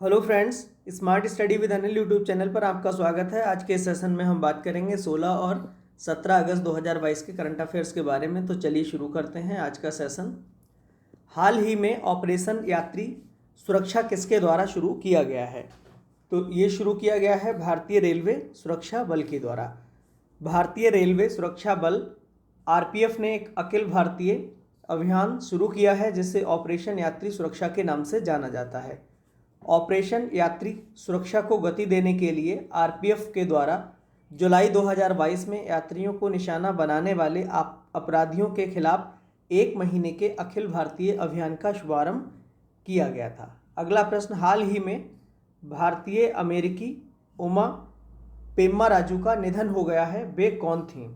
Hello friends, smart study with Anil YouTube channel पर आपका स्वागत है। आज के सेशन में हम बात करेंगे 16 और 17 अगस्त 2022 के करंट अफेयर्स के बारे में। तो चलिए शुरू करते हैं आज का सेशन। हाल ही में ऑपरेशन यात्री सुरक्षा किसके द्वारा शुरू किया गया है? तो ये शुरू किया गया है भारतीय रेलवे सुरक्षा बल के द्वारा। भारतीय रेलवे सुरक्षा बल आरपीएफ ने एक अखिल भारतीय अभियान शुरू किया है जिसे ऑपरेशन यात्री सुरक्षा के नाम से जाना जाता है। ऑपरेशन यात्री सुरक्षा को गति देने के लिए आरपीएफ के द्वारा जुलाई 2022 में यात्रियों को निशाना बनाने वाले अपराधियों के खिलाफ एक महीने के अखिल भारतीय अभियान का शुभारंभ किया गया था। अगला प्रश्न, हाल ही में भारतीय अमेरिकी उमा पेम्मा राजू का निधन हो गया है, वे कौन थीं?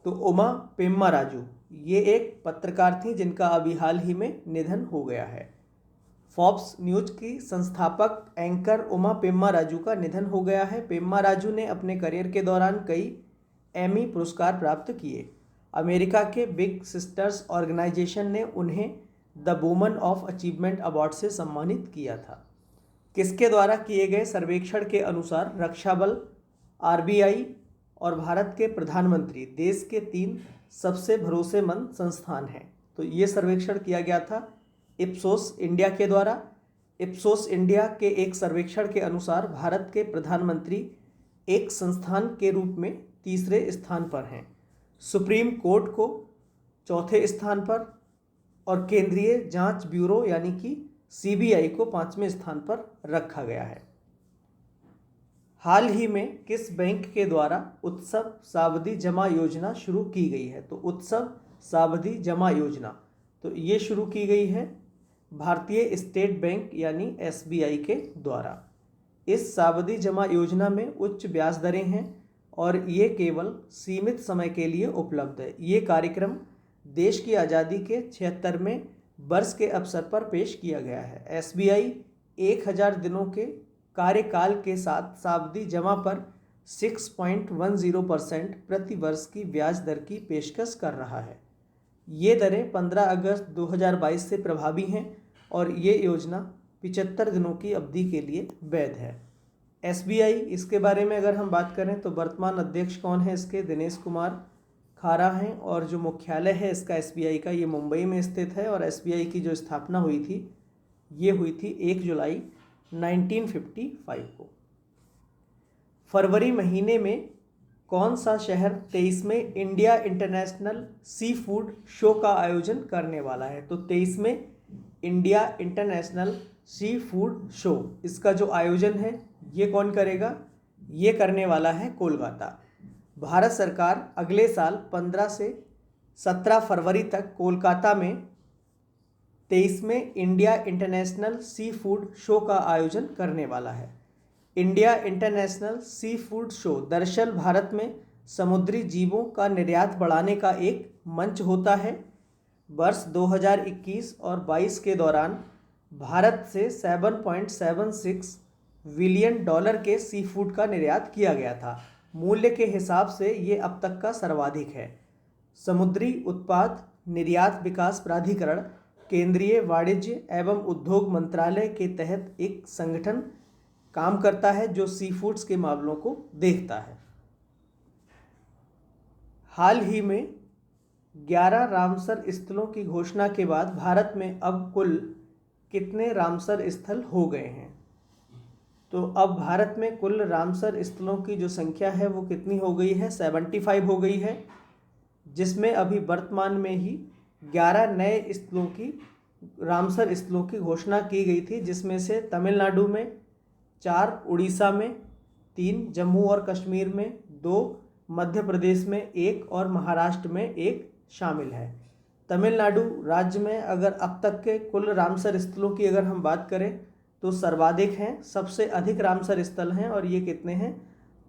तो उमा पेम्मा राजू ये एक पत्रकार थी जिनका अभी हाल ही में निधन हो गया है। फॉक्स न्यूज की संस्थापक एंकर उमा पेम्मा राजू का निधन हो गया है। पेम्मा राजू ने अपने करियर के दौरान कई एमी पुरस्कार प्राप्त किए। अमेरिका के बिग सिस्टर्स ऑर्गेनाइजेशन ने उन्हें the woman of achievement award से सम्मानित किया था। किसके द्वारा किए गए सर्वेक्षण के अनुसार रक्षा बल, आरबीआई और भारत के प्रधानमंत्री देश के 3 सबसे भरोसेमंद संस्थान हैं? तो ये सर्वेक्षण किया गया था इप्सोस इंडिया के द्वारा। इप्सोस इंडिया के एक सर्वेक्षण के अनुसार भारत के प्रधानमंत्री एक संस्थान के रूप में तीसरे स्थान पर हैं, सुप्रीम कोर्ट को चौथे स्थान पर और केंद्रीय जांच ब्यूरो यानी कि सीबीआई को 5वें स्थान पर रखा गया है। हाल ही में किस बैंक के द्वारा उत्सव सावधि जमा योजना शुरू की गई है? तो उत्सव सावधि जमा योजना तो ये शुरू की गई है भारतीय स्टेट बैंक यानी एसबीआई के द्वारा। इस सावधि जमा योजना में उच्च ब्याज दरें हैं और ये केवल सीमित समय के लिए उपलब्ध है। ये कार्यक्रम देश की आज़ादी के 76वें वर्ष के अवसर पर पेश किया गया है। एसबीआई 1000 दिनों के कार्यकाल के साथ सावधि जमा पर 6.10% प्रति वर्ष की ब्याज दर की पेशकश कर रहा है। ये दरें 15 अगस्त 2022 से प्रभावी हैं और ये योजना 75 दिनों की अवधि के लिए वैध है। एसबीआई, इसके बारे में अगर हम बात करें तो वर्तमान अध्यक्ष कौन है इसके? दिनेश कुमार खारा हैं और जो मुख्यालय है इसका एसबीआई का ये मुंबई में स्थित है। और एसबीआई की जो स्थापना हुई थी ये हुई थी 1 जुलाई 1955 को। फरवरी महीने में कौन सा शहर 23वें India international sea food show का आयोजन करने वाला है? तो 23वें India international sea food show, इसका जो आयोजन है ये कौन करेगा? ये करने वाला है कोलकाता। भारत सरकार अगले साल 15 से 17 फरवरी तक कोलकाता में 23वें India international sea food show का आयोजन करने वाला है। India international sea food show दरअसल भारत में समुद्री जीवों का निर्यात बढ़ाने का एक मंच होता है। वर्ष 2021 और 22 के दौरान भारत से $7.76 बिलियन के सी फूड का निर्यात किया गया था। मूल्य के हिसाब से ये अब तक का सर्वाधिक है। समुद्री उत्पाद निर्यात विकास प्राधिकरण केंद्रीय वाणिज्य एवं उद्योग मंत्रालय के तहत एक संगठन काम करता है जो सी फूड्स के मामलों को देखता है। हाल ही में 11 रामसर स्थलों की घोषणा के बाद भारत में अब कुल कितने रामसर स्थल हो गए हैं? तो अब भारत में कुल रामसर स्थलों की जो संख्या है वो कितनी हो गई है? 75 हो गई है, जिसमें अभी वर्तमान में ही 11 नए स्थलों की रामसर स्थलों की घोषणा की गई थी, जिसमें से तमिलनाडु में 4, उड़ीसा में 3, जम्मू और कश्मीर में 2, मध्य प्रदेश में 1 और महाराष्ट्र में 1 शामिल है। तमिलनाडु राज्य में अगर अब तक के कुल रामसर स्थलों की अगर हम बात करें तो सर्वाधिक हैं, सबसे अधिक रामसर स्थल हैं और ये कितने हैं?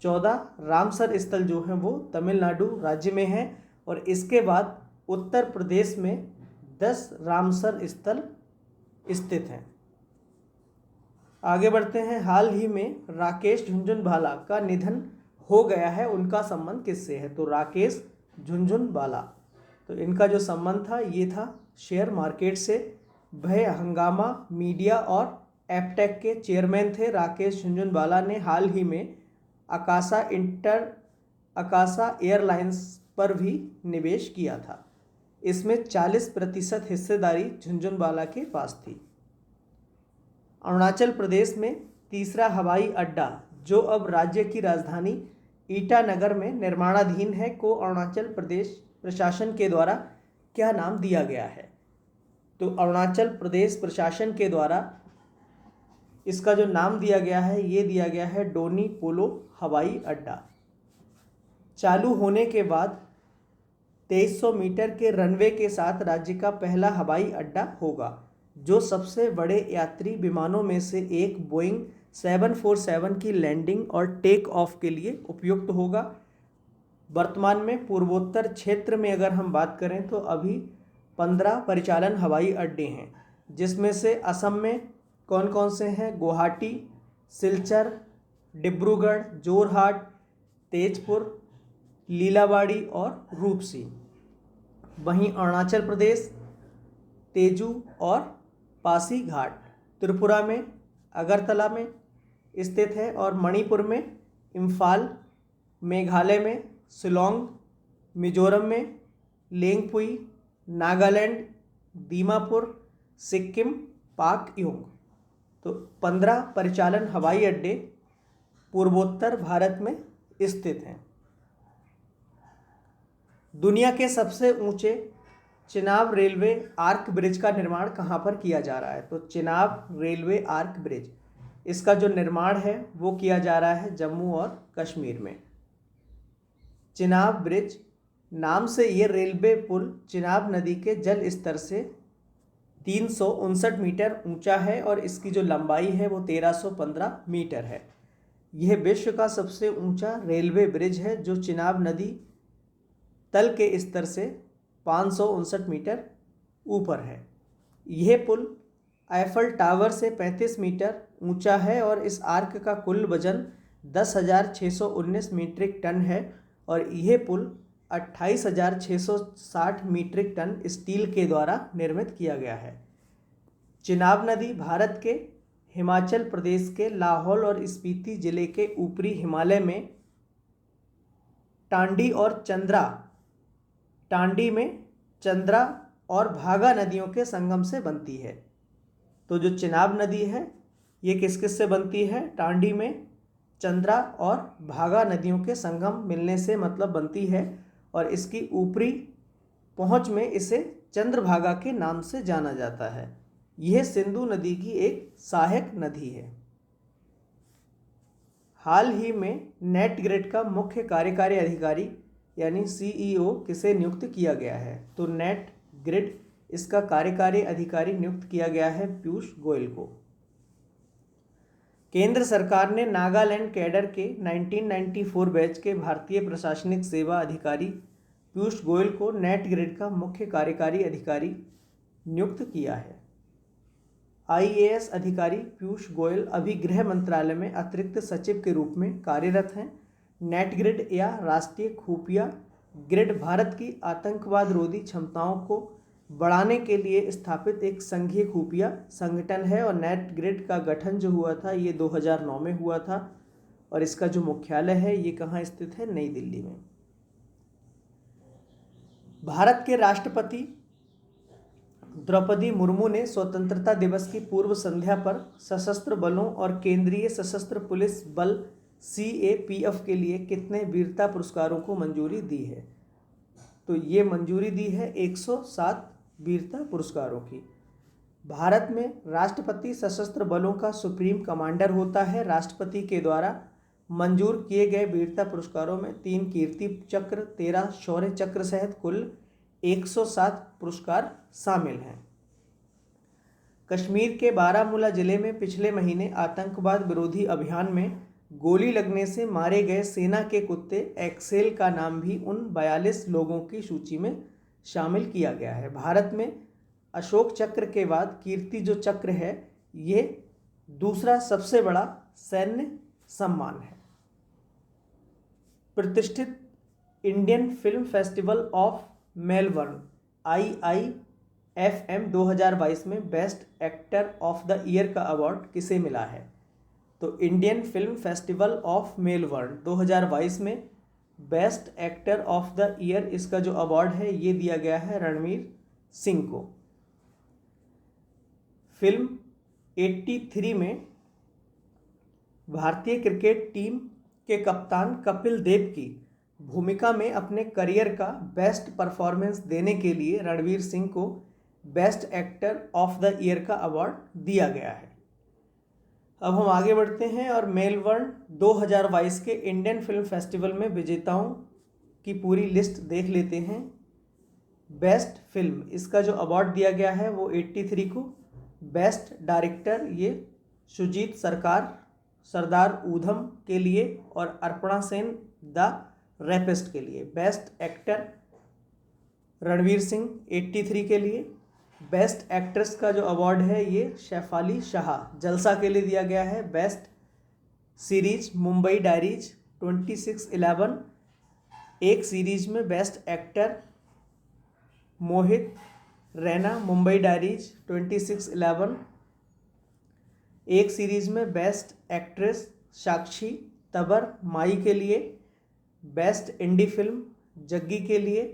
14 रामसर स्थल जो हैं वो तमिलनाडु राज्य में हैं और इसके बाद उत्तर प्रदेश में 10 रामसर स्थल स्थित हैं। आगे बढ़ते हैं। हाल ही में राकेश झुनझुनवाला का निधन हो गया है, उनका संबंध किससे है? तो राकेश झुनझुनवाला, तो इनका जो संबंध था ये था शेयर मार्केट से। भय हंगामा मीडिया और एपटेक के चेयरमैन थे राकेश झुनझुनवाला ने हाल ही में आकाशा एयरलाइंस पर भी निवेश किया था। इसमें 40% हिस्सेदारी झुनझुनवाला के पास थी। अरुणाचल प्रदेश में तीसरा हवाई अड्डा, जो अब राज्य की राजधानी ईटानगर में निर्माणाधीन है, को अरुणाचल प्रदेश प्रशासन के द्वारा क्या नाम दिया गया है? तो अरुणाचल प्रदेश प्रशासन के द्वारा इसका जो नाम दिया गया है, ये दिया गया है डोनी पोलो हवाई अड्डा। चालू होने के बाद 2300 मीटर के रनवे के साथ राज्य का पहला हवाई अड्डा होगा, जो सबसे बड़े यात्री विमानों में से एक बोइंग 747 की लैंडिंग और टेक ऑफ के लिए उपयुक्त होगा। वर्तमान में पूर्वोत्तर क्षेत्र में अगर हम बात करें तो अभी 15 परिचालन हवाई अड्डे हैं, जिसमें से असम में कौन कौन से हैं? गुवाहाटी, सिलचर, डिब्रूगढ़, जोरहाट, तेजपुर, लीलाबाड़ी और रूपसी। वहीं अरुणाचल प्रदेश तेजू और पासीघाट, त्रिपुरा में अगरतला में स्थित है, और मणिपुर में इम्फाल, मेघालय में शिलोंग, मिजोरम में लेंगपुई, नागालैंड दीमापुर, सिक्किम पाकयोंग। तो 15 परिचालन हवाई अड्डे पूर्वोत्तर भारत में स्थित हैं। दुनिया के सबसे ऊंचे चिनाब रेलवे आर्क ब्रिज का निर्माण कहाँ पर किया जा रहा है? तो चिनाब रेलवे आर्क ब्रिज, इसका जो निर्माण है वो किया जा रहा है जम्मू और कश्मीर में। चिनाब ब्रिज नाम से ये रेलवे पुल चिनाब नदी के जल स्तर से 359 मीटर ऊंचा है और इसकी जो लंबाई है वो 1315 मीटर है। यह विश्व का सबसे ऊंचा रेलवे ब्रिज है, जो चिनाब नदी तल के स्तर से 559 मीटर ऊपर है। यह पुल आईफल टावर से 35 मीटर ऊंचा है और इस आर्क का कुल वजन 10,619 मीट्रिक टन है और यह पुल 28,660 मीट्रिक टन स्टील के द्वारा निर्मित किया गया है। चिनाब नदी भारत के हिमाचल प्रदेश के लाहौल और स्पीति जिले के ऊपरी हिमालय में टांडी में चंद्रा और भागा नदियों के संगम से बनती है। तो जो चिनाब नदी है ये किस किस से बनती है? टांडी में चंद्रा और भागा नदियों के संगम मिलने से मतलब बनती है, और इसकी ऊपरी पहुंच में इसे चंद्रभागा के नाम से जाना जाता है। यह सिंधु नदी की एक सहायक नदी है। हाल ही में नेटग्रिड का मुख्य कार्यकारी अधिकारी यानी सीईओ किसे नियुक्त किया गया है? तो नेटग्रिड इसका कार्यकारी अधिकारी नियुक्त किया गया है पीयूष गोयल को। केंद्र सरकार ने नागालैंड कैडर के 1994 बैच के भारतीय प्रशासनिक सेवा अधिकारी पीयूष गोयल को नेटग्रिड का मुख्य कार्यकारी अधिकारी नियुक्त किया है। आईएएस अधिकारी पीयूष गोयल अभी गृह मंत्रालय में अतिरिक्त सचिव के रूप में कार्यरत हैं। नेटग्रिड या राष्ट्रीय खुफिया ग्रिड भारत की आतंकवाद रोधी क्षमताओं को बढ़ाने के लिए स्थापित एक संघीय खुफिया संगठन है और नेटग्रिड का गठन जो हुआ था ये 2009 में हुआ था और इसका जो मुख्यालय है ये कहाँ स्थित है? नई दिल्ली में। भारत के राष्ट्रपति द्रौपदी मुर्मू ने स्वतंत्रता दिवस की पूर्व संध्या पर सशस्त्र बलों और केंद्रीय सशस्त्र पुलिस बल सीएपीएफ के लिए कितने वीरता पुरस्कारों को मंजूरी दी है? तो ये मंजूरी दी है 107 वीरता पुरस्कारों की। भारत में राष्ट्रपति सशस्त्र बलों का सुप्रीम कमांडर होता है। राष्ट्रपति के द्वारा मंजूर किए गए वीरता पुरस्कारों में 3 कीर्ति चक्र, 13 शौर्य चक्र सहित कुल 107 पुरस्कार शामिल हैं। कश्मीर के बारामूला जिले में पिछले महीने आतंकवाद विरोधी अभियान में गोली लगने से मारे गए सेना के कुत्ते एक्सेल का नाम भी उन 42 लोगों की सूची में शामिल किया गया है। भारत में अशोक चक्र के बाद कीर्ति जो चक्र है ये दूसरा सबसे बड़ा सैन्य सम्मान है। प्रतिष्ठित Indian film festival of Melbourne FM 2022 में best actor of the year का अवार्ड किसे मिला है? तो Indian film festival of Melbourne 2022 में best actor of the year इसका जो अवार्ड है ये दिया गया है रणवीर सिंह को। फिल्म 83 में भारतीय क्रिकेट टीम के कप्तान कपिल देव की भूमिका में अपने करियर का बेस्ट परफॉर्मेंस देने के लिए रणवीर सिंह को best actor of the year का अवार्ड दिया गया है। अब हम आगे बढ़ते हैं और मेलबर्न 2022 के इंडियन फिल्म फेस्टिवल में विजेताओं की पूरी लिस्ट देख लेते हैं। बेस्ट फिल्म इसका जो अवार्ड दिया गया है वो 83 को। बेस्ट डायरेक्टर ये सुजीत सरदार ऊधम के लिए और अर्पणा सेन द रैपिस्ट के लिए। बेस्ट एक्टर रणवीर सिंह 83 के लिए। बेस्ट एक्ट्रेस का जो अवार्ड है ये शेफाली शाह जलसा के लिए दिया गया है। Best series Mumbai diaries 2611। एक सीरीज में best actor Mohit Raina Mumbai diaries 2611। एक सीरीज में बेस्ट एक्ट्रेस साक्षी तबर माई के लिए। बेस्ट इंडी फिल्म जग्गी के लिए।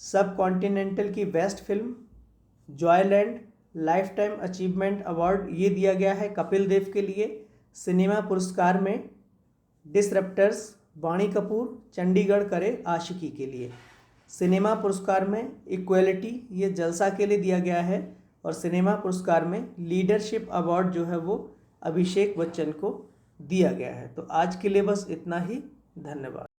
सब कॉन्टिनेंटल की best film Joyland life time achievement award ये दिया गया है कपिल देव के लिए। सिनेमा पुरस्कार में डिसरप्टर्स वाणी कपूर चंडीगढ़ करे आशिकी के लिए। सिनेमा पुरस्कार में इक्वलिटी ये जलसा के लिए दिया गया है और सिनेमा पुरस्कार में लीडरशिप अवार्ड जो है वो अभिषेक बच्चन को दिया गया है। तो आज के लिए बस इतना ही। धन्यवाद।